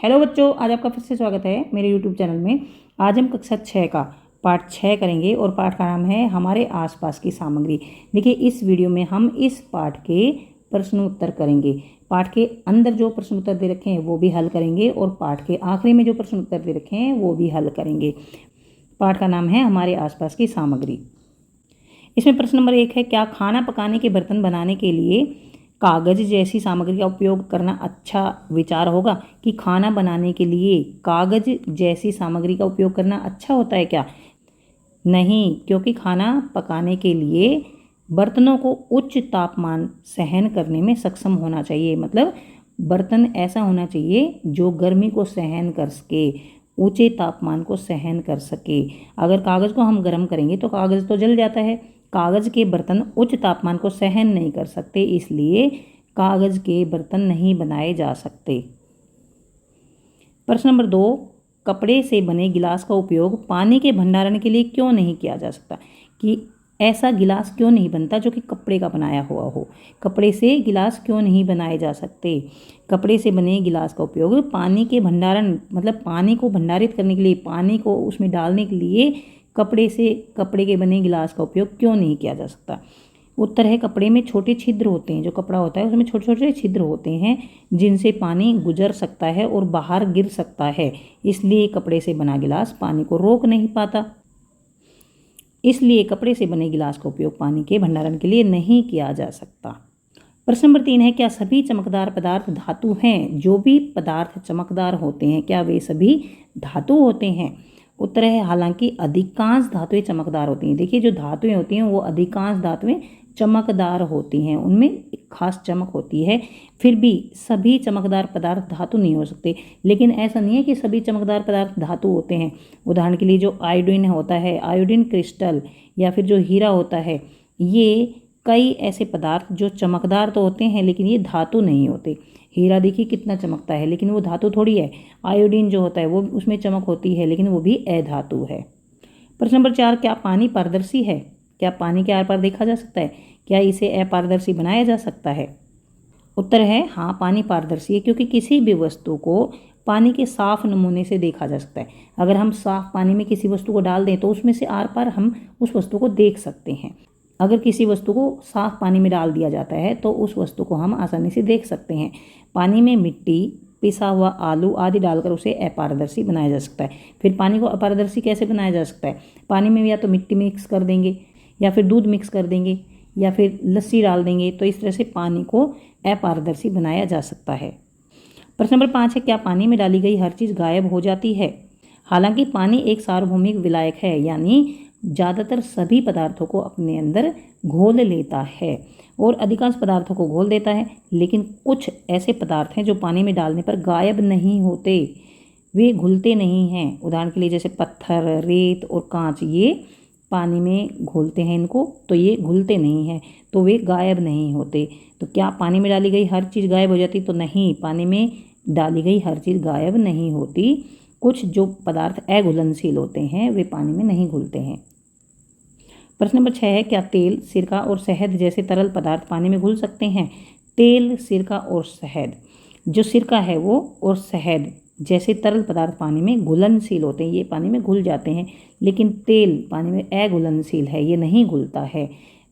Hello बच्चों, आज आपका फिर से स्वागत है मेरे यूट्यूब चैनल में। आज हम कक्षा 6 का पाठ 6 करेंगे और पाठ का नाम है हमारे आसपास की सामग्री। देखिए, इस वीडियो में हम इस पाठ के प्रश्न उत्तर करेंगे। पाठ के अंदर जो प्रश्न उत्तर दे रखे हैं वो भी हल करेंगे और पाठ के आखिरी में जो प्रश्न उत्तर दे रखे हैं वो भी हल करेंगे। पाठ का नाम है हमारे आसपास की सामग्री। इसमें प्रश्न नंबर 1 है, क्या खाना पकाने के बर्तन बनाने के लिए कागज जैसी सामग्री का उपयोग करना अच्छा विचार होगा? कि खाना बनाने के लिए कागज जैसी सामग्री का उपयोग करना अच्छा होता है क्या? नहीं, क्योंकि खाना पकाने के लिए बर्तनों को उच्च तापमान सहन करने में सक्षम होना चाहिए। मतलब बर्तन ऐसा होना चाहिए जो गर्मी को सहन कर सके, ऊंचे तापमान को सहन कर सके। अगर कागज़ को हम गर्म करेंगे तो कागज़ तो जल जाता है। कागज़ के बर्तन उच्च तापमान को सहन नहीं कर सकते, इसलिए कागज़ के बर्तन नहीं बनाए जा सकते। प्रश्न नंबर 2, कपड़े से बने गिलास का उपयोग पानी के भंडारण के लिए क्यों नहीं किया जा सकता? कि ऐसा गिलास क्यों नहीं बनता जो कि कपड़े का बनाया हुआ हो? कपड़े से गिलास क्यों नहीं बनाए जा सकते? कपड़े से बने गिलास का उपयोग पानी के भंडारण, मतलब पानी को भंडारित करने के लिए, पानी को उसमें डालने के लिए कपड़े के बने गिलास का उपयोग क्यों नहीं किया जा सकता? उत्तर है, कपड़े में छोटे छिद्र होते हैं। जो कपड़ा होता है उसमें छोटे छोटे छिद्र होते हैं जिनसे पानी गुजर सकता है और बाहर गिर सकता है, इसलिए कपड़े से बना गिलास पानी को रोक नहीं पाता। इसलिए कपड़े से बने गिलास का उपयोग पानी के भंडारण के लिए नहीं किया जा सकता। प्रश्न नंबर 3 है, क्या सभी चमकदार पदार्थ धातु हैं? जो भी पदार्थ चमकदार होते हैं क्या वे सभी धातु होते हैं? उत्तर है, हालांकि अधिकांश धातुएं चमकदार होती हैं। देखिए, जो धातुएं होती हैं वो अधिकांश धातुएं चमकदार होती हैं, उनमें एक खास चमक होती है। फिर भी सभी चमकदार पदार्थ धातु नहीं हो सकते। लेकिन ऐसा नहीं है कि सभी चमकदार पदार्थ धातु होते हैं। उदाहरण के लिए जो आयोडीन होता है, आयोडीन क्रिस्टल, या फिर जो हीरा होता है, ये कई ऐसे पदार्थ जो चमकदार तो होते हैं लेकिन ये धातु नहीं होते। हीरा देखिए कितना चमकता है लेकिन वो धातु थोड़ी है। आयोडीन जो होता है वो उसमें चमक होती है लेकिन वो भी अधातु है। प्रश्न नंबर 4, क्या पानी पारदर्शी है? क्या पानी के आर पार देखा जा सकता है? क्या इसे अपारदर्शी बनाया जा सकता है? उत्तर है, हाँ, पानी पारदर्शी है, क्योंकि किसी भी वस्तु को पानी के साफ नमूने से देखा जा सकता है। अगर हम साफ पानी में किसी वस्तु को डाल दें तो उसमें से आर पार हम उस वस्तु को देख सकते हैं। अगर किसी वस्तु को साफ पानी में डाल दिया जाता है तो उस वस्तु को हम आसानी से देख सकते हैं। पानी में मिट्टी, पिसा हुआ आलू आदि डालकर उसे अपारदर्शी बनाया जा सकता है। फिर पानी को अपारदर्शी कैसे बनाया जा सकता है? पानी में या तो मिट्टी मिक्स कर देंगे, या फिर दूध मिक्स कर देंगे, या फिर लस्सी डाल देंगे, तो इस तरह से पानी को अपारदर्शी बनाया जा सकता है। प्रश्न नंबर 5 है, क्या पानी में डाली गई हर चीज़ गायब हो जाती है? हालांकि पानी एक सार्वभौमिक विलायक है, यानी ज़्यादातर सभी पदार्थों को अपने अंदर घोल लेता है और अधिकांश पदार्थों को घोल देता है। लेकिन कुछ ऐसे पदार्थ हैं जो पानी में डालने पर गायब नहीं होते, वे घुलते नहीं हैं। उदाहरण के लिए जैसे पत्थर, रेत और कांच, ये पानी में घोलते हैं इनको, तो ये घुलते नहीं हैं, तो वे गायब नहीं होते। तो क्या पानी में डाली गई हर चीज़ गायब हो जाती? तो नहीं, पानी में डाली गई हर चीज़ गायब नहीं होती। कुछ जो पदार्थ अघुलनशील होते हैं वे पानी में नहीं घुलते हैं। प्रश्न नंबर 6 है, क्या तेल, सिरका और शहद जैसे तरल पदार्थ पानी में घुल सकते हैं? तेल, सिरका और शहद, जो सिरका है वो और शहद जैसे तरल पदार्थ पानी में घुलनशील होते हैं, ये पानी में घुल जाते हैं। लेकिन तेल पानी में अघुलनशील है, ये नहीं घुलता है।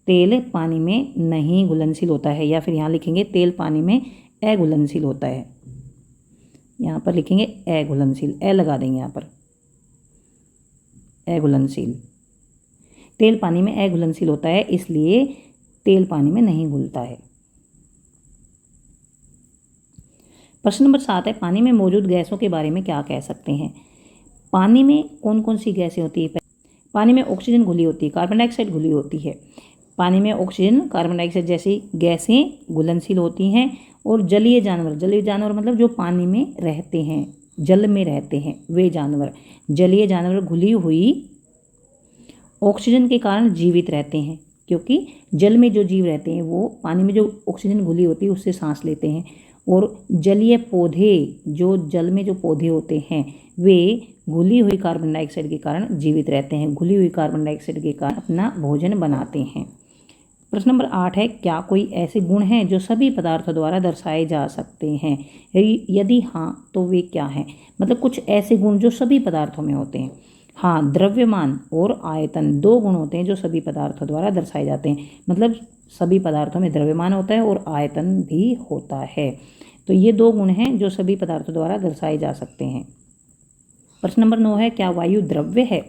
तेल पानी में नहीं घुलनशील होता है, या फिर यहाँ लिखेंगे तेल पानी में अघुलनशील होता है। यहाँ पर लिखेंगे अघुलनशील, ए लगा देंगे यहाँ पर, अघुलनशील। तेल पानी में अघुलनशील होता है, इसलिए तेल पानी में नहीं घुलता है। प्रश्न नंबर 7 है, पानी में मौजूद गैसों के बारे में क्या कह सकते हैं? पानी में कौन कौन सी गैसें होती है? पानी में ऑक्सीजन घुली होती है, कार्बन डाइऑक्साइड घुली होती है। पानी में ऑक्सीजन, कार्बन डाइऑक्साइड जैसी गैसें घुलनशील होती हैं। और जलीय जानवर मतलब जो पानी में रहते हैं, जल में रहते हैं, वे जानवर, जलीय जानवर घुली हुई ऑक्सीजन के कारण जीवित रहते हैं, क्योंकि जल में जो जीव रहते हैं वो पानी में जो ऑक्सीजन घुली होती है उससे सांस लेते हैं। और जलीय पौधे, जो जल में जो पौधे होते हैं, वे घुली हुई कार्बन डाइऑक्साइड के कारण जीवित रहते हैं, घुली हुई कार्बन डाइऑक्साइड के कारण अपना भोजन बनाते हैं। प्रश्न नंबर 8 है, क्या कोई ऐसे गुण हैं जो सभी पदार्थों द्वारा दर्शाए जा सकते हैं? यदि हाँ तो वे क्या हैं? मतलब कुछ ऐसे गुण जो सभी पदार्थों में होते हैं। हाँ, द्रव्यमान और आयतन 2 गुण होते हैं जो सभी पदार्थों द्वारा दर्शाए जाते हैं। मतलब सभी पदार्थों में द्रव्यमान होता है और आयतन भी होता है। तो ये 2 गुण हैं जो सभी पदार्थों द्वारा दर्शाए जा सकते हैं। प्रश्न नंबर 9 है, क्या वायु द्रव्य है?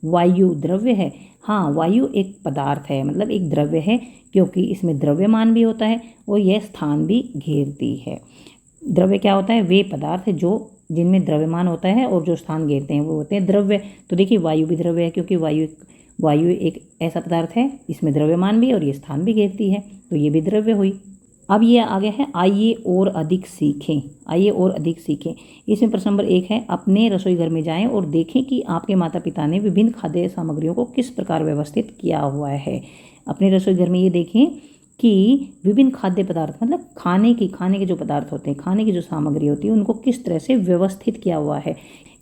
वायु द्रव्य है? हाँ, वायु एक पदार्थ है, मतलब एक द्रव्य है, क्योंकि इसमें द्रव्यमान भी होता है और यह स्थान भी घेरती है। द्रव्य क्या होता है? वे पदार्थ जो जिनमें द्रव्यमान होता है और जो स्थान घेरते हैं वो होते हैं द्रव्य। तो देखिए वायु भी द्रव्य है, क्योंकि वायु एक ऐसा पदार्थ है इसमें द्रव्यमान भी और ये स्थान भी घेरती है, तो ये भी द्रव्य हुई। अब ये आगे है, आइए और अधिक सीखें। आइए और अधिक सीखें। इसमें प्रश्न नंबर 1 है, अपने रसोई घर में जाएं और देखें कि आपके माता पिता ने विभिन्न खाद्य सामग्रियों को किस प्रकार व्यवस्थित किया हुआ है। अपने रसोई घर में ये देखें कि विभिन्न खाद्य पदार्थ, मतलब खाने के जो पदार्थ होते हैं, खाने की जो सामग्री होती है, उनको किस तरह से व्यवस्थित किया हुआ है।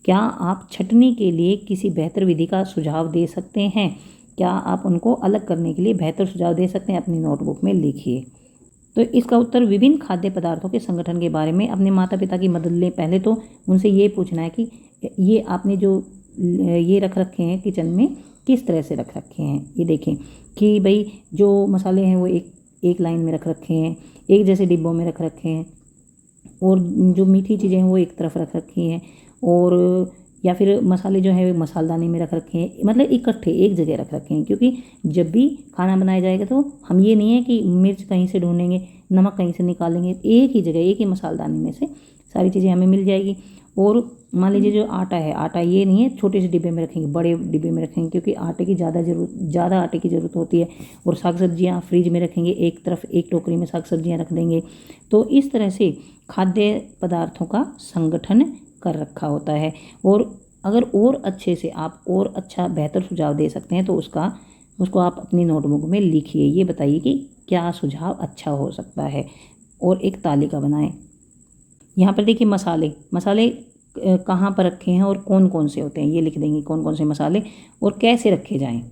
क्या आप छंटनी के लिए किसी बेहतर विधि का सुझाव दे सकते हैं? क्या आप उनको अलग करने के लिए बेहतर सुझाव दे सकते हैं? अपनी नोटबुक में लिखिए। तो इसका उत्तर, विभिन्न खाद्य पदार्थों के संगठन के बारे में अपने माता पिता की मदद लें। पहले तो उनसे ये पूछना है कि ये आपने जो ये रख रखे हैं किचन में, किस तरह से रख रखे हैं। ये देखें कि भाई जो मसाले हैं वो एक लाइन में रख रखे हैं, एक जैसे डिब्बों में रख रखे हैं, और जो मीठी चीज़ें हैं वो एक तरफ रख रखी हैं, और या फिर मसाले जो है मसालदानी में रख रखे हैं, मतलब इकट्ठे एक जगह रख रखे हैं। क्योंकि जब भी खाना बनाया जाएगा तो हम ये नहीं है कि मिर्च कहीं से ढूंढेंगे, नमक कहीं से निकालेंगे, एक ही जगह एक ही मसालदानी में से सारी चीज़ें हमें मिल जाएगी। और मान लीजिए जो आटा है, आटा ये नहीं है छोटे से डिब्बे में रखेंगे, बड़े डिब्बे में रखेंगे, क्योंकि आटे की ज़्यादा आटे की ज़रूरत होती है। और साग सब्जियाँ फ्रिज में रखेंगे, एक तरफ एक टोकरी में साग सब्जियाँ रख देंगे। तो इस तरह से खाद्य पदार्थों का संगठन कर रखा होता है। और अगर और अच्छे से आप और अच्छा बेहतर सुझाव दे सकते हैं तो उसको आप अपनी नोटबुक में लिखिए। ये बताइए कि क्या सुझाव अच्छा हो सकता है, और एक तालिका बनाएं। यहाँ पर देखिए मसाले कहाँ पर रखे हैं और कौन कौन से होते हैं, ये लिख देंगे कौन कौन से मसाले और कैसे रखे जाएं।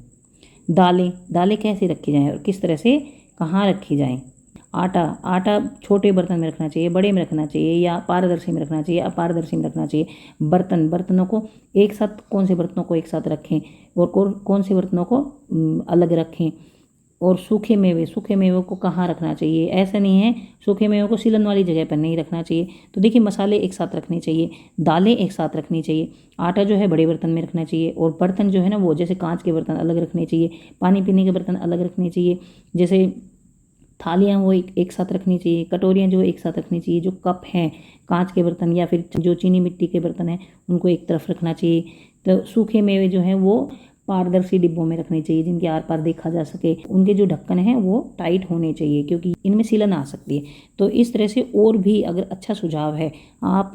दालें कैसे रखी जाएं और किस तरह से कहाँ रखी जाएं। आटा छोटे बर्तन में रखना चाहिए, बड़े में रखना चाहिए, या पारदर्शी में रखना चाहिए, अपारदर्शी में रखना चाहिए। बर्तनों को एक साथ, कौन से बर्तनों को एक साथ रखें और कौन से बर्तनों को अलग रखें। और सूखे मेवे को कहाँ रखना चाहिए। ऐसा नहीं है सूखे मेवे को सीलन वाली जगह पर नहीं रखना चाहिए। तो देखिए मसाले एक साथ रखने चाहिए, दालें एक साथ रखनी चाहिए, आटा जो है बड़े बर्तन में रखना चाहिए, और बर्तन जो है ना वो जैसे कांच के बर्तन अलग रखने चाहिए, पानी पीने के बर्तन अलग रखने चाहिए, जैसे थालियाँ वो एक साथ रखनी चाहिए, कटोरियाँ जो एक साथ रखनी चाहिए, जो कप हैं कांच के बर्तन या फिर जो चीनी मिट्टी के बर्तन हैं उनको एक तरफ रखना चाहिए। तो सूखे मेवे जो हैं वो पारदर्शी डिब्बों में रखने चाहिए, जिनके आर पार देखा जा सके। उनके जो ढक्कन हैं वो टाइट होने चाहिए, क्योंकि इनमें सीलन आ सकती है। तो इस तरह से और भी अगर अच्छा सुझाव है, आप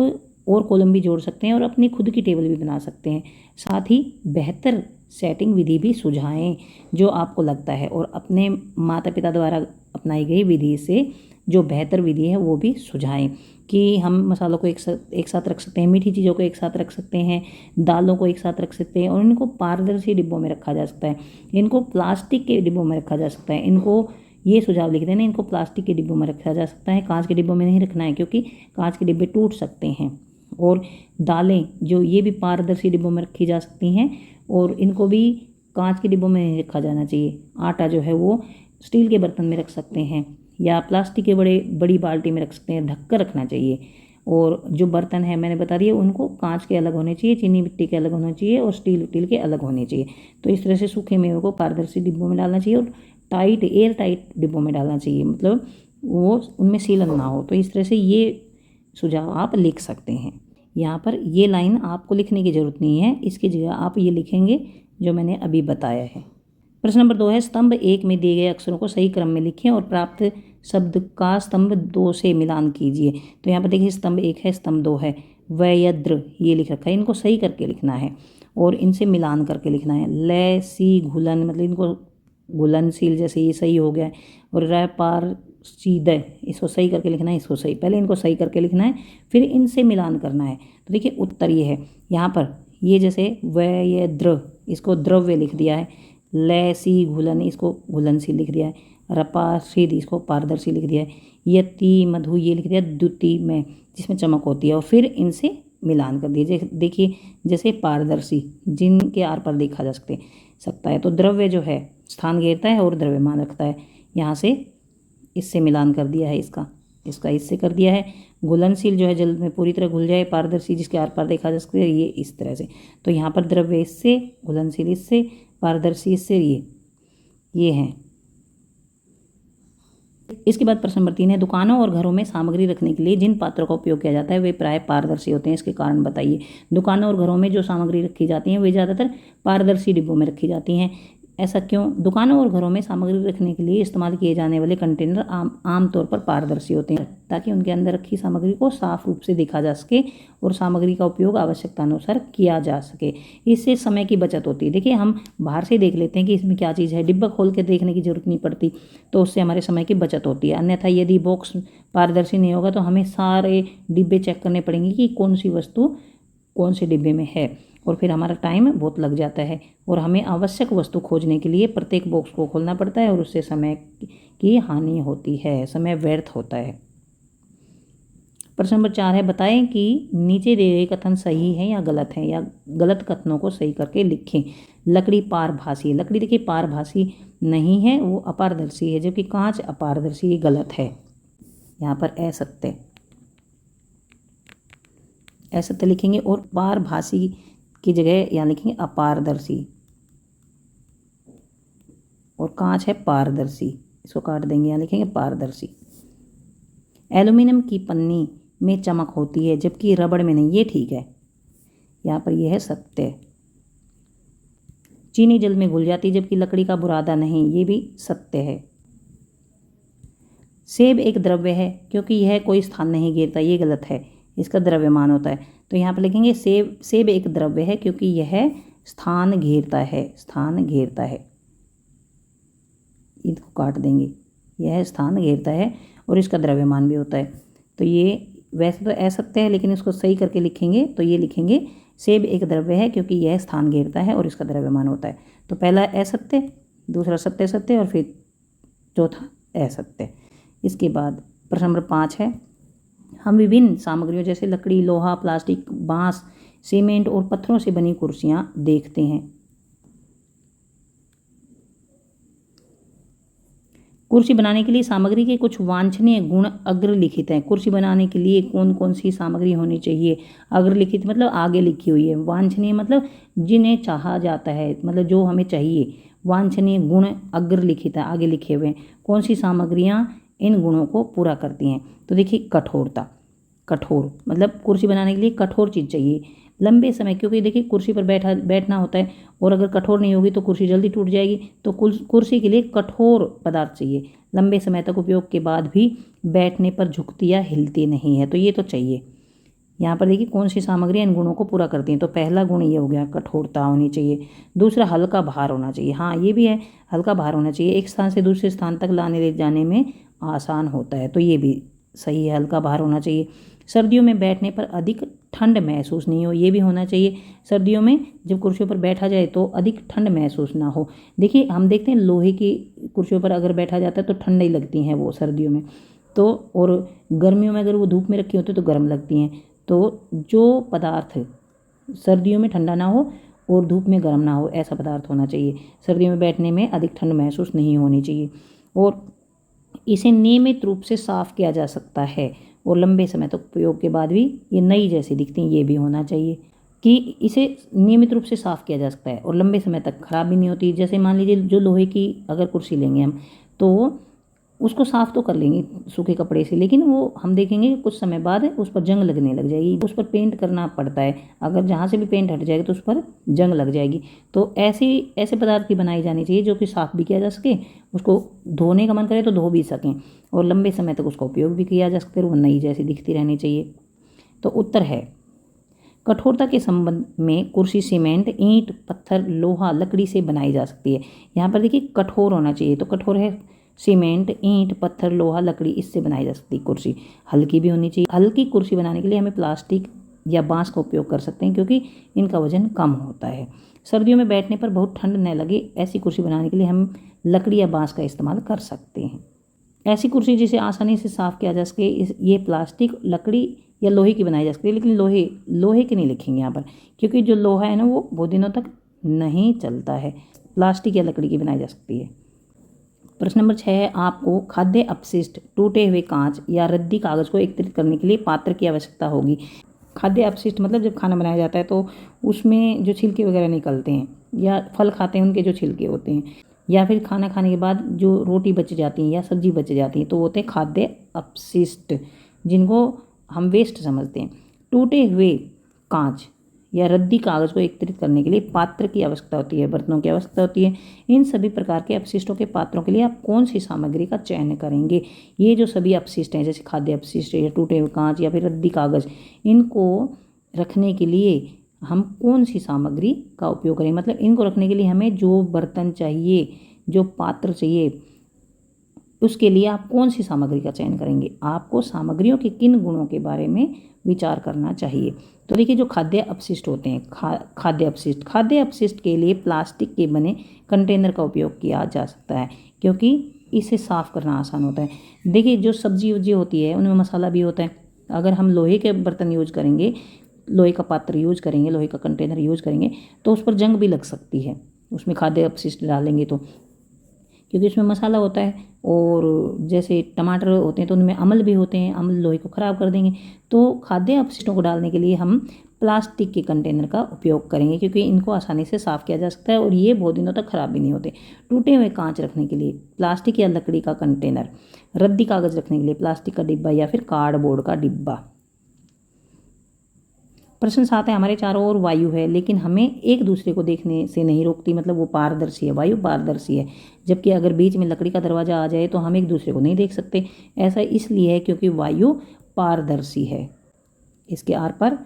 और कॉलम भी जोड़ सकते हैं और अपनी खुद की टेबल भी बना सकते हैं। साथ ही बेहतर सेटिंग विधि भी सुझाएं जो आपको लगता है, और अपने माता पिता द्वारा अपनाई गई विधि से जो बेहतर विधि है वो भी सुझाएं कि हम मसालों को एक साथ रख सकते हैं, मीठी चीज़ों को एक साथ रख सकते हैं, दालों को एक साथ रख सकते हैं, और इनको पारदर्शी डिब्बों में रखा जा सकता है, इनको प्लास्टिक के डिब्बों में रखा जा सकता है। इनको ये सुझाव लिख देना, इनको प्लास्टिक के डिब्बों में रखा जा सकता है, कांच के डिब्बों में नहीं रखना है, क्योंकि कांच के डिब्बे टूट सकते हैं। और दालें जो ये भी पारदर्शी डिब्बों में रखी जा सकती हैं, और इनको भी कांच के डिब्बों में नहीं रखा जाना चाहिए। आटा जो है वो स्टील के बर्तन में रख सकते हैं, या प्लास्टिक के बड़ी बाल्टी में रख सकते हैं, ढक कर रखना चाहिए। और जो बर्तन है मैंने बता दिया, उनको कांच के अलग होने चाहिए, चीनी मिट्टी के अलग होना चाहिए, और स्टील के अलग होने चाहिए। तो इस तरह से सूखे मेवे को पारदर्शी डिब्बों में डालना चाहिए और एयर टाइट डिब्बों में डालना चाहिए, मतलब वो उनमें सीलन ना हो। तो इस तरह से ये सुझाव आप लिख सकते हैं। यहाँ पर ये लाइन आपको लिखने की ज़रूरत नहीं है, इसकी जगह आप ये लिखेंगे जो मैंने अभी बताया है। प्रश्न नंबर 2 है, स्तंभ 1 में दिए गए अक्षरों को सही क्रम में लिखें और प्राप्त शब्द का स्तंभ 2 से मिलान कीजिए। तो यहाँ पर देखिए स्तंभ 1 है, स्तंभ 2 है, वयद्र ये लिख रखा है, इनको सही करके लिखना है और इनसे मिलान करके लिखना है। लय सी घुलन, मतलब इनको घुलनशील जैसे ये सही हो गया है, और र पार सीधे इसको सही करके लिखना है, इसको सही, पहले इनको सही करके लिखना है, फिर इनसे मिलान करना है। तो देखिए उत्तर ये है, यहाँ पर ये जैसे वयद्र, इसको द्रव्य लिख दिया है, लय सी घुलन, इसको घुलनशील लिख दिया है, रपा सीधी इसको पारदर्शी लिख दिया है, यति मधु ये लिख दिया द्युति में जिसमें चमक होती है, और फिर इनसे मिलान कर दिए। देखिए जैसे पारदर्शी जिनके आर पार देखा जा सकता है, तो द्रव्य जो है स्थान घेरता है और द्रव्यमान रखता है। यहाँ से इससे मिलान कर दिया है, इसका इससे कर दिया है। घुलनशील जो है जल में पूरी तरह घुल जाए, पारदर्शी जिसके आर पार देखा जा सकता है, ये इस तरह से। तो यहाँ पर द्रव्य इससे, घुलनशील इससे, पारदर्शी इससे, ये हैं। इसके बाद प्रश्न नंबर 3 है, दुकानों और घरों में सामग्री रखने के लिए जिन पात्रों का उपयोग किया जाता है वे प्राय पारदर्शी होते हैं, इसके कारण बताइए। दुकानों और घरों में जो सामग्री रखी जाती है वे ज़्यादातर पारदर्शी डिब्बों में रखी जाती हैं। ऐसा क्यों? दुकानों और घरों में सामग्री रखने के लिए इस्तेमाल किए जाने वाले कंटेनर आमतौर पर पारदर्शी होते हैं ताकि उनके अंदर रखी सामग्री को साफ रूप से देखा जा सके और सामग्री का उपयोग आवश्यकता अनुसार किया जा सके। इससे समय की बचत होती है। देखिए हम बाहर से देख लेते हैं कि इसमें क्या चीज़ है, डिब्बा खोल के देखने की जरूरत नहीं पड़ती, तो उससे हमारे समय की बचत होती है। अन्यथा यदि बॉक्स पारदर्शी नहीं होगा तो हमें सारे डिब्बे चेक करने पड़ेंगे कि कौन सी वस्तु कौन से डिब्बे में है, और फिर हमारा टाइम बहुत लग जाता है और हमें आवश्यक वस्तु खोजने के लिए प्रत्येक बॉक्स को खोलना पड़ता है और उससे समय की हानि होती है, समय व्यर्थ होता है। प्रश्न नंबर 4 है, बताएं कि नीचे दिए गए कथन सही है या गलत है, या गलत कथनों को सही करके लिखें। लकड़ी पारभासी है, लकड़ी देखिए पारभासी नहीं है, वो अपारदर्शी है, जबकि कांच अपारदर्शी, ये गलत है। यहाँ पर असत्य लिखेंगे और पारभासी की जगह यहाँ लिखेंगे अपारदर्शी, और कांच है पारदर्शी, इसको काट देंगे, यहाँ लिखेंगे पारदर्शी। एल्युमिनियम की पन्नी में चमक होती है जबकि रबड़ में नहीं, ये ठीक है, यहाँ पर यह है सत्य। चीनी जल में घुल जाती है जबकि लकड़ी का बुरादा नहीं, ये भी सत्य है। सेब एक द्रव्य है क्योंकि यह कोई स्थान नहीं घेरता, ये गलत है, इसका द्रव्यमान होता है। तो यहाँ पर लिखेंगे सेब एक द्रव्य है क्योंकि यह स्थान घेरता है, इसको काट देंगे, यह स्थान घेरता है और इसका द्रव्यमान भी होता है। तो ये वैसे तो असत्य है, लेकिन इसको सही करके लिखेंगे तो ये लिखेंगे सेब एक द्रव्य है क्योंकि यह स्थान घेरता है और इसका द्रव्यमान होता है। तो पहला असत्य, दूसरा सत्य और फिर चौथा असत्य। इसके बाद प्रश्न नंबर 5 है, हम विभिन्न सामग्रियों जैसे लकड़ी, लोहा, प्लास्टिक, बांस, सीमेंट और पत्थरों से बनी कुर्सियां देखते हैं। कुर्सी बनाने के लिए सामग्री के कुछ वांछनीय गुण अग्रलिखित हैं। कुर्सी बनाने के लिए कौन कौन सी सामग्री होनी चाहिए? अग्रलिखित मतलब आगे लिखी हुई है, वांछनीय मतलब जिन्हें चाहा जाता है, मतलब जो हमें चाहिए। वांछनीय गुण अग्रलिखित है, आगे लिखे हुए हैं। कौन सी सामग्रियां इन गुणों को पूरा करती हैं? तो देखिए कठोरता, कठोर मतलब कुर्सी बनाने के लिए कठोर चीज़ चाहिए। लंबे समय, क्योंकि देखिए कुर्सी पर बैठना होता है और अगर कठोर नहीं होगी तो कुर्सी जल्दी टूट जाएगी, तो कुर्सी के लिए कठोर पदार्थ चाहिए। लंबे समय तक उपयोग के बाद भी बैठने पर झुकती या हिलती नहीं है, तो ये तो चाहिए। यहाँ पर देखिए कौन सी सामग्री इन गुणों को पूरा करती हैं। तो पहला गुण ये हो गया, कठोरता होनी चाहिए। दूसरा हल्का भार होना चाहिए, हाँ ये भी है, हल्का भार होना चाहिए, एक स्थान से दूसरे स्थान तक लाने ले जाने में आसान होता है, तो ये भी सही है, हल्का भार होना चाहिए। सर्दियों में बैठने पर अधिक ठंड महसूस नहीं हो, ये भी होना चाहिए। सर्दियों में जब कुर्सियों पर बैठा जाए तो अधिक ठंड महसूस ना हो। देखिए हम देखते हैं लोहे की कुर्सियों पर अगर बैठा जाता है तो ठंड ही लगती हैं वो सर्दियों में, तो और गर्मियों में अगर वो धूप में रखी होती है तो गर्म लगती हैं। तो जो पदार्थ सर्दियों में ठंडा ना हो और धूप में गर्म ना हो, ऐसा पदार्थ होना चाहिए। सर्दियों में बैठने में अधिक ठंड महसूस नहीं होनी चाहिए, और इसे नियमित रूप से साफ़ किया जा सकता है और लंबे समय तक उपयोग के बाद भी ये नई जैसी दिखती हैं, ये भी होना चाहिए कि इसे नियमित रूप से साफ़ किया जा सकता है और लंबे समय तक खराब भी नहीं होती। जैसे मान लीजिए जो लोहे की अगर कुर्सी लेंगे हम, तो उसको साफ़ तो कर लेंगे सूखे कपड़े से, लेकिन वो हम देखेंगे कुछ समय बाद उस पर जंग लगने लग जाएगी, उस पर पेंट करना पड़ता है, अगर जहाँ से भी पेंट हट जाएगा तो उस पर जंग लग जाएगी। तो ऐसे पदार्थ की बनाई जानी चाहिए जो कि साफ़ भी किया जा सके, उसको धोने का मन करे तो धो भी सकें और लंबे समय तक उसका उपयोग भी किया जा सकता है, वो नई जैसी दिखती रहनी चाहिए। तो उत्तर है कठोरता के संबंध में कुर्सी सीमेंट, ईंट, पत्थर, लोहा, लकड़ी से बनाई जा सकती है। यहाँ पर देखिए कठोर होना चाहिए, तो कठोर है सीमेंट, ईंट, पत्थर, लोहा, लकड़ी, इससे बनाई जा सकती है कुर्सी। हल्की भी होनी चाहिए। हल्की कुर्सी बनाने के लिए हमें प्लास्टिक या बांस का उपयोग कर सकते हैं क्योंकि इनका वजन कम होता है। सर्दियों में बैठने पर बहुत ठंड न लगे ऐसी कुर्सी बनाने के लिए हम लकड़ी या बांस का इस्तेमाल कर सकते हैं। ऐसी कुर्सी जिसे आसानी से साफ़ किया जा सके ये प्लास्टिक, लकड़ी या लोहे की बनाई जा सकती है, लेकिन लोहे के नहीं लिखेंगे यहाँ पर क्योंकि जो लोहा है ना वो बहुत दिनों तक नहीं चलता है। प्लास्टिक या लकड़ी की बनाई जा सकती है। प्रश्न नंबर 6 है, आपको खाद्य अपशिष्ट, टूटे हुए कांच या रद्दी कागज़ को एकत्रित करने के लिए पात्र की आवश्यकता होगी। खाद्य अपशिष्ट मतलब जब खाना बनाया जाता है तो उसमें जो छिलके वगैरह निकलते हैं या फल खाते हैं उनके जो छिलके होते हैं, या फिर खाना खाने के बाद जो रोटी बच जाती है या सब्जी बच जाती है तो वो होते हैं खाद्य अपशिष्ट, जिनको हम वेस्ट समझते हैं। टूटे हुए कांच या रद्दी कागज़ को एकत्रित करने के लिए पात्र की आवश्यकता होती है, बर्तनों की आवश्यकता होती है। इन सभी प्रकार के अपशिष्टों के पात्रों के लिए आप कौन सी सामग्री का चयन करेंगे? ये जो सभी अपशिष्ट हैं जैसे खाद्य अपशिष्ट या टूटे हुए कांच या फिर रद्दी कागज़, इनको रखने के लिए हम कौन सी सामग्री का उपयोग करें? मतलब इनको रखने के लिए हमें जो बर्तन चाहिए, जो पात्र चाहिए, उसके लिए आप कौन सी सामग्री का चयन करेंगे? आपको सामग्रियों के किन गुणों के बारे में विचार करना चाहिए? तो देखिए, जो खाद्य अपशिष्ट होते हैं, खाद्य अपशिष्ट के लिए प्लास्टिक के बने कंटेनर का उपयोग किया जा सकता है क्योंकि इसे साफ़ करना आसान होता है। देखिए, जो सब्जी वब्जी होती है उनमें मसाला भी होता है। अगर हम लोहे के बर्तन यूज करेंगे, लोहे का पात्र यूज करेंगे, लोहे का कंटेनर यूज करेंगे तो उस पर जंग भी लग सकती है, उसमें खाद्य अपशिष्ट डालेंगे तो, क्योंकि उसमें मसाला होता है। और जैसे टमाटर होते हैं तो उनमें अम्ल भी होते हैं, अम्ल लोहे को ख़राब कर देंगे। तो खाद्य अपशिष्टों को डालने के लिए हम प्लास्टिक के कंटेनर का उपयोग करेंगे क्योंकि इनको आसानी से साफ़ किया जा सकता है और ये बहुत दिनों तक ख़राब भी नहीं होते। टूटे हुए कांच रखने के लिए प्लास्टिक या लकड़ी का कंटेनर, रद्दी कागज़ रखने के लिए प्लास्टिक का डिब्बा या फिर कार्डबोर्ड का डिब्बा। प्रश्न 7 है, हमारे चारों ओर वायु है लेकिन हमें एक दूसरे को देखने से नहीं रोकती, मतलब वो पारदर्शी है, वायु पारदर्शी है, जबकि अगर बीच में लकड़ी का दरवाज़ा आ जाए तो हम एक दूसरे को नहीं देख सकते। ऐसा इसलिए है क्योंकि वायु पारदर्शी है, इसके आर पर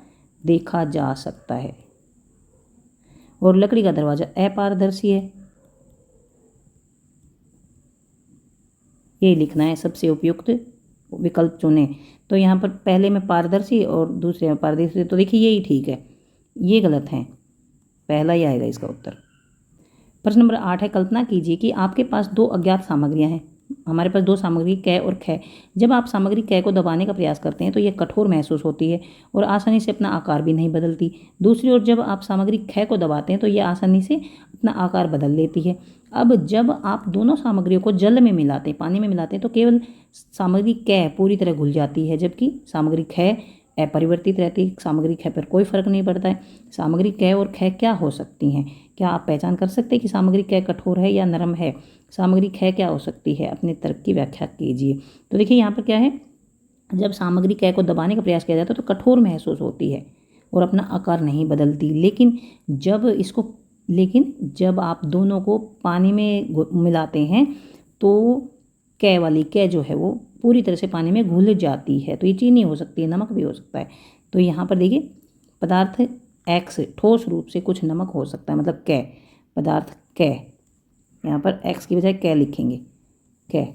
देखा जा सकता है, और लकड़ी का दरवाज़ा अपारदर्शी है। ये लिखना है, सबसे उपयुक्त विकल्प चुने। तो यहाँ पर पहले में पारदर्शी और दूसरे में पारदर्शी, तो देखिए यही ठीक है, ये गलत है, पहला ही आएगा इसका उत्तर। प्रश्न नंबर 8 है, कल्पना कीजिए कि आपके पास दो अज्ञात सामग्रियां हैं। हमारे पास दो सामग्री कै और खै। जब आप सामग्री कै को दबाने का प्रयास करते हैं तो यह कठोर महसूस होती है और आसानी से अपना आकार भी नहीं बदलती। दूसरी ओर जब आप सामग्री खै को दबाते हैं तो यह आसानी से अपना आकार बदल लेती है। अब जब आप दोनों सामग्रियों को जल में मिलाते हैं, पानी में मिलाते हैं, तो केवल सामग्री कै पूरी तरह घुल जाती है जबकि सामग्री खै अपरिवर्तित रहती है। सामग्री खै पर कोई फर्क नहीं पड़ता है। सामग्री कै और खै क्या हो सकती हैं? क्या आप पहचान कर सकते हैं कि सामग्री कै कठोर है या नरम है? सामग्री खै क्या हो सकती है? अपने तर्क की व्याख्या कीजिए। तो देखिए यहाँ पर क्या है, जब सामग्री कै को दबाने का प्रयास किया जाता है तो कठोर महसूस होती है और अपना आकार नहीं बदलती, लेकिन जब आप दोनों को पानी में मिलाते हैं तो कै जो है वो पूरी तरह से पानी में घुल जाती है। तो ये चीनी हो सकती है, नमक भी हो सकता है। तो यहाँ पर देखिए, पदार्थ एक्स ठोस रूप से कुछ नमक हो सकता है, मतलब कै, पदार्थ कै, यहाँ पर एक्स की बजाय कै लिखेंगे, कै।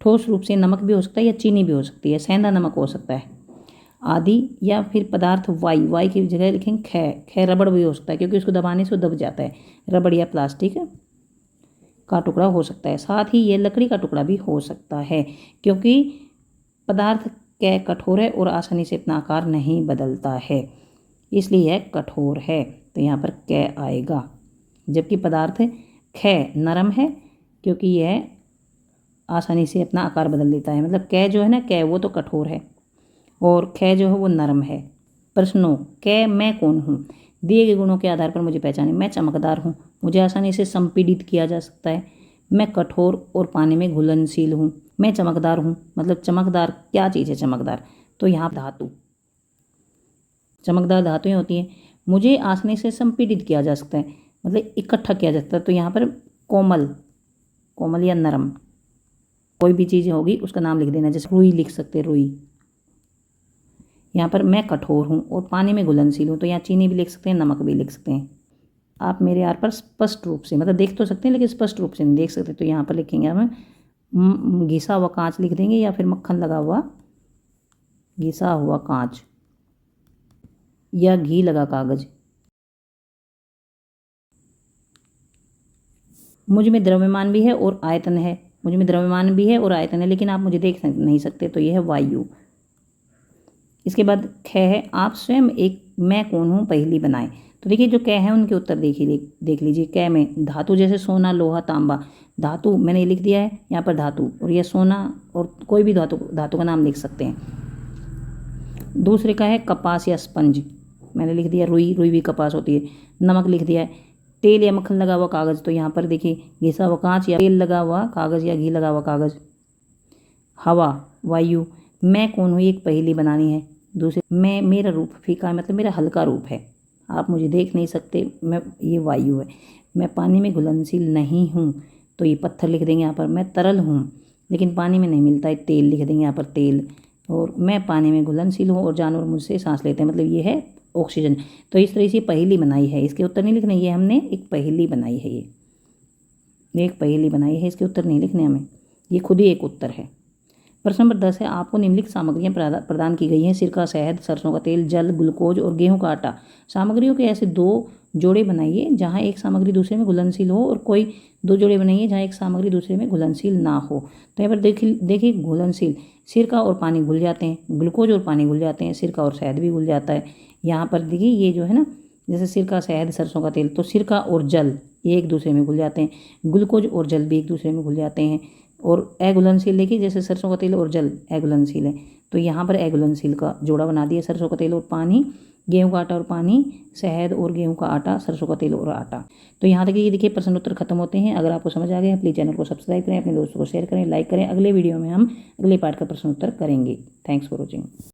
ठोस रूप से नमक भी हो सकता है या चीनी भी हो सकती है, सेंधा नमक हो सकता है आदि। या फिर पदार्थ वाई की जगह लिखेंगे खै रबड़ भी हो सकता है क्योंकि उसको दबाने से वो दब जाता है, रबड़ या प्लास्टिक का टुकड़ा हो सकता है। साथ ही ये लकड़ी का टुकड़ा भी हो सकता है क्योंकि पदार्थ कै कठोर है और आसानी से अपना आकार नहीं बदलता है, इसलिए यह कठोर है। तो यहाँ पर कै आएगा। जबकि पदार्थ खै नरम है क्योंकि यह आसानी से अपना आकार बदल लेता है। मतलब कै जो है ना, कै वो तो कठोर है और खै जो है वो नरम है। प्रश्नों, कै मैं कौन हूँ? दिए गए गुणों के आधार पर मुझे पहचानें। मैं चमकदार हूँ, मुझे आसानी से संपीड़ित किया जा सकता है। मैं कठोर और पानी में घुलनशील हूँ। मैं चमकदार हूँ, मतलब चमकदार क्या चीज़ है चमकदार? तो यहाँ धातु, चमकदार धातुएं होती हैं। मुझे आसानी से संपीड़ित किया जा सकता है, मतलब इकट्ठा किया जा सकता है। तो यहाँ पर कोमल या नरम कोई भी चीज़ होगी उसका नाम लिख देना, जैसे रुई लिख सकते हैं, रुई। यहाँ पर मैं कठोर हूँ और पानी में घुलनशील हूँ, तो यहाँ चीनी भी लिख सकते हैं, नमक भी लिख सकते हैं। आप मेरे यार पर स्पष्ट रूप से, मतलब देख तो सकते हैं लेकिन स्पष्ट रूप से नहीं देख सकते, तो यहाँ पर लिखेंगे हम घिसा हुआ कांच लिख देंगे या फिर मक्खन लगा हुआ घिसा हुआ कांच या घी लगा कागज। मुझ में द्रव्यमान भी है और आयतन है, मुझ में द्रव्यमान भी है और आयतन है, लेकिन आप मुझे देख नहीं सकते, तो यह है वायु। इसके बाद ख है, आप स्वयं एक मैं कौन हूँ पहेली बनाएं। तो देखिए जो क है उनके उत्तर देखिए, देख लीजिए। क में धातु जैसे सोना, लोहा, तांबा। धातु मैंने लिख दिया है यहाँ पर धातु, और यह सोना और कोई भी धातु का नाम लिख सकते हैं। दूसरे का है कपास या स्पंज, मैंने लिख दिया रुई, रुई भी कपास होती है। नमक लिख दिया है। तेल या मक्खन लगा हुआ कागज़, तो यहाँ पर देखिए घिसा हुआ कांच या तेल लगा हुआ कागज़ या घी लगा हुआ कागज़। हवा, वायु। मैं कौन हूँ एक पहेली बनानी है। दूसरे मैं, मेरा रूप फीका है, मतलब मेरा हल्का रूप है, आप मुझे देख नहीं सकते, मैं, ये वायु है। मैं पानी में घुलनशील नहीं हूँ, तो ये पत्थर लिख देंगे यहाँ पर। मैं तरल हूँ लेकिन पानी में नहीं मिलता है, तेल लिख देंगे यहाँ पर, तेल। और मैं पानी में घुलनशील हूँ और जानवर मुझसे सांस लेते हैं, मतलब ये है ऑक्सीजन। तो इस तरह से पहेली बनाई है, इसके उत्तर नहीं लिखने, ये हमने एक पहेली बनाई है, ये एक पहेली बनाई है, इसके उत्तर नहीं लिखने हमें, ये खुद ही एक उत्तर है। प्रश्न नंबर 10 है, आपको निम्नलिखित सामग्रियां प्रदान की गई हैं। सिरका, शहद, सरसों का तेल, जल, ग्लूकोज और गेहूं का आटा। सामग्रियों के ऐसे 2 जोड़े बनाइए जहां एक सामग्री दूसरे में घुलनशील हो, और कोई 2 जोड़े बनाइए जहां एक सामग्री दूसरे में घुलनशील ना हो। तो यहाँ पर देखिए घुलनशील, सिरका और पानी घुल जाते हैं, ग्लूकोज और पानी घुल जाते हैं, सिरका और शहद भी घुल जाता है। यहाँ पर देखिए ये जो है ना, जैसे सिरका, शहद, सरसों का तेल, तो सिरका और जल ये एक दूसरे में घुल जाते हैं, ग्लूकोज और जल भी एक दूसरे में घुल जाते हैं। और अघुलनशील देखिए, जैसे सरसों का तेल और जल अघुलनशील है, तो यहाँ पर अघुलनशील का जोड़ा बना दिया, सरसों का तेल और पानी, गेहूं का आटा और पानी, शहद और गेहूं का आटा, सरसों का तेल और आटा। तो यहाँ तक ये देखिए प्रश्न उत्तर खत्म होते हैं। अगर आपको समझ आ गया प्लीज़ चैनल को सब्सक्राइब करें, अपने दोस्तों को शेयर करें, लाइक करें। अगले वीडियो में हम अगले पार्ट का प्रश्न उत्तर करेंगे। Thanks for watching.